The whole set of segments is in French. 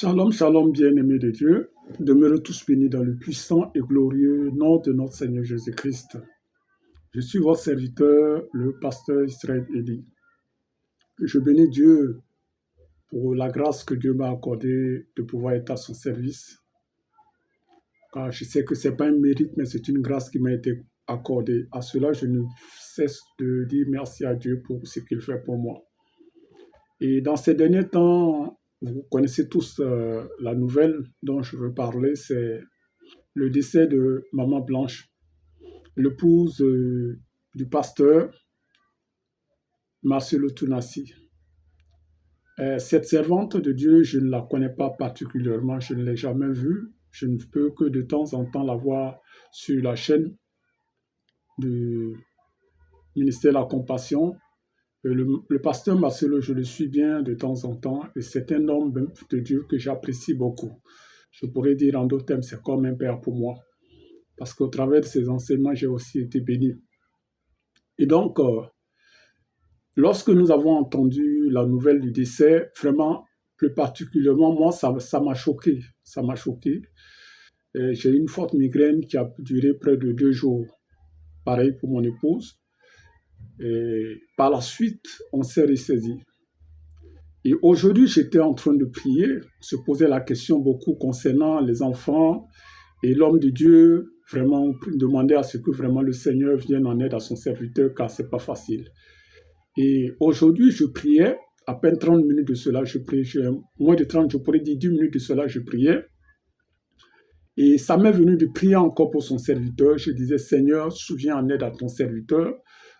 Shalom, shalom, bien-aimés de Dieu. Demeurez tous bénis dans le puissant et glorieux nom de notre Seigneur Jésus-Christ. Je suis votre serviteur, le pasteur Israël Eli. Je bénis Dieu pour la grâce que Dieu m'a accordée de pouvoir être à son service. Car je sais que ce n'est pas un mérite, mais c'est une grâce qui m'a été accordée. À cela, je ne cesse de dire merci à Dieu pour ce qu'il fait pour moi. Et dans ces derniers temps, vous connaissez tous la nouvelle dont je veux parler, c'est le décès de Maman Blanche, l'épouse du pasteur Marcelo Tunasi. Cette servante de Dieu, je ne la connais pas particulièrement, je ne l'ai jamais vue. Je ne peux que de temps en temps la voir sur la chaîne du ministère de la Compassion. Le pasteur Marcelo, je le suis bien de temps en temps et c'est un homme de Dieu que j'apprécie beaucoup. Je pourrais dire en d'autres termes, c'est comme un père pour moi parce qu'au travers de ses enseignements, j'ai aussi été béni. Et donc, lorsque nous avons entendu la nouvelle du décès, vraiment, plus particulièrement, moi, ça m'a choqué. Ça m'a choqué. J'ai eu une forte migraine qui a duré près de 2 jours. Pareil pour mon épouse. Et par la suite, on s'est ressaisi. Et aujourd'hui, j'étais en train de prier, se poser la question beaucoup concernant les enfants et l'homme de Dieu, vraiment demander à ce que vraiment le Seigneur vienne en aide à son serviteur, car ce n'est pas facile. Et aujourd'hui, je priais, à peine 30 minutes de cela, je priais, moins de 30, je pourrais dire 10 minutes de cela, je priais. Et ça m'est venu de prier encore pour son serviteur. Je disais, Seigneur, souviens en aide à ton serviteur.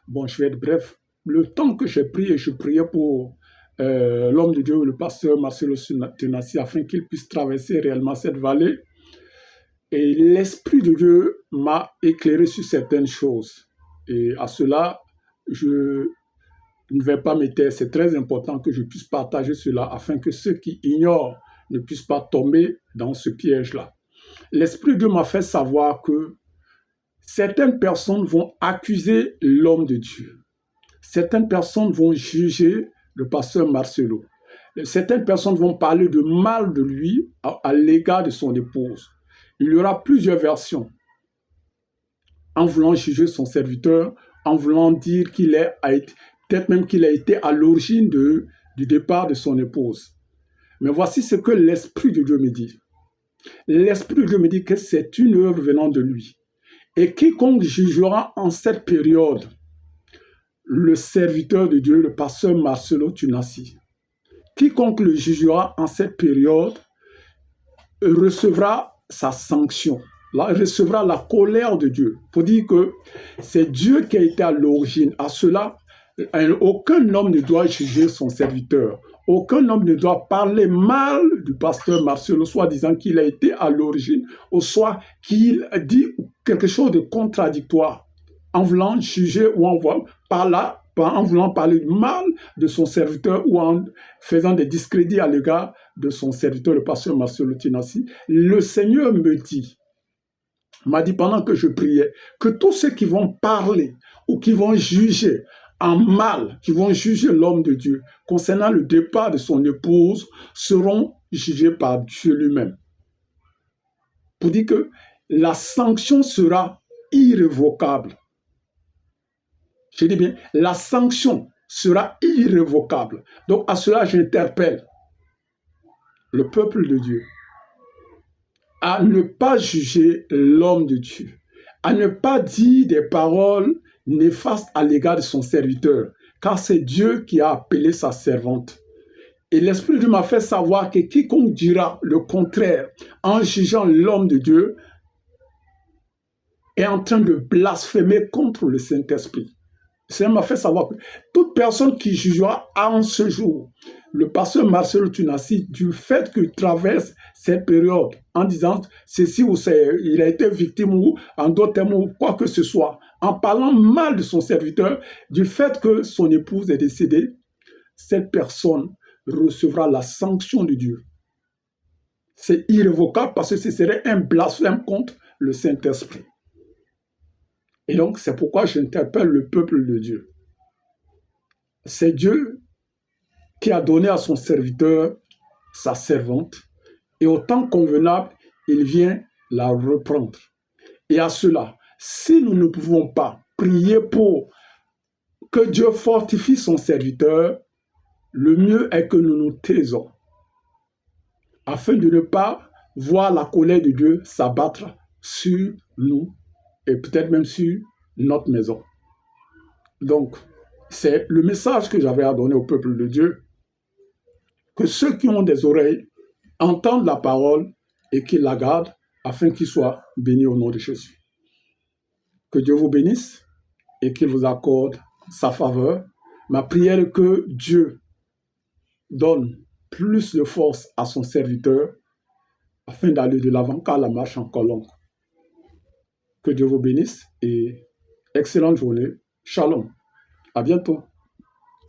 Bon, je vais être bref. Le temps que j'ai prié, je priais pour l'homme de Dieu, le pasteur Marcelo Tunasi, afin qu'il puisse traverser réellement cette vallée. Et l'Esprit de Dieu m'a éclairé sur certaines choses. Et à cela, je ne vais pas me taire. C'est très important que je puisse partager cela afin que ceux qui ignorent ne puissent pas tomber dans ce piège-là. L'Esprit de Dieu m'a fait savoir que certaines personnes vont accuser l'homme de Dieu. Certaines personnes vont juger le pasteur Marcelo. Certaines personnes vont parler de mal de lui à l'égard de son épouse. Il y aura plusieurs versions. En voulant juger son serviteur, en voulant dire peut-être même qu'il a été à l'origine du départ de son épouse. Mais voici ce que l'Esprit de Dieu me dit. L'Esprit de Dieu me dit que c'est une œuvre venant de lui. Et quiconque jugera en cette période le serviteur de Dieu, le pasteur Marcelo Tunasi, quiconque le jugera en cette période recevra sa sanction, recevra la colère de Dieu. Pour dire que c'est Dieu qui a été à l'origine. À cela, aucun homme ne doit juger son serviteur. Aucun homme ne doit parler mal du pasteur Marcelo, soit disant qu'il a été à l'origine, ou soit qu'il dit quelque chose de contradictoire, en voulant juger ou en voulant parler mal de son serviteur ou en faisant des discrédits à l'égard de son serviteur, le pasteur Marcelo Tunasi. Le Seigneur m'a dit pendant que je priais, que tous ceux qui vont parler ou qui vont juger en mal, qui vont juger l'homme de Dieu concernant le départ de son épouse, seront jugés par Dieu lui-même. Pour dire que la sanction sera irrévocable. Je dis bien, la sanction sera irrévocable. Donc à cela, j'interpelle le peuple de Dieu à ne pas juger l'homme de Dieu, à ne pas dire des paroles néfastes à l'égard de son serviteur, car c'est Dieu qui a appelé sa servante. Et l'Esprit de Dieu m'a fait savoir que quiconque dira le contraire en jugeant l'homme de Dieu est en train de blasphémer contre le Saint-Esprit. Le Seigneur m'a fait savoir que toute personne qui jugera en ce jour le pasteur Marcelo Tunasi du fait qu'il traverse cette période en disant ceci ou il a été victime ou en d'autres termes ou quoi que ce soit, en parlant mal de son serviteur, du fait que son épouse est décédée, cette personne recevra la sanction de Dieu. C'est irrévocable parce que ce serait un blasphème contre le Saint-Esprit. Et donc, c'est pourquoi j'interpelle le peuple de Dieu. C'est Dieu qui a donné à son serviteur, sa servante, et au temps convenable, il vient la reprendre. Et à cela, si nous ne pouvons pas prier pour que Dieu fortifie son serviteur, le mieux est que nous nous taisons, afin de ne pas voir la colère de Dieu s'abattre sur nous et peut-être même sur notre maison. Donc, c'est le message que j'avais à donner au peuple de Dieu, que ceux qui ont des oreilles entendent la parole et qu'ils la gardent afin qu'ils soient bénis au nom de Jésus. Que Dieu vous bénisse et qu'il vous accorde sa faveur. Ma prière est que Dieu donne plus de force à son serviteur afin d'aller de l'avant car la marche est encore longue. Que Dieu vous bénisse et excellente journée. Shalom. À bientôt.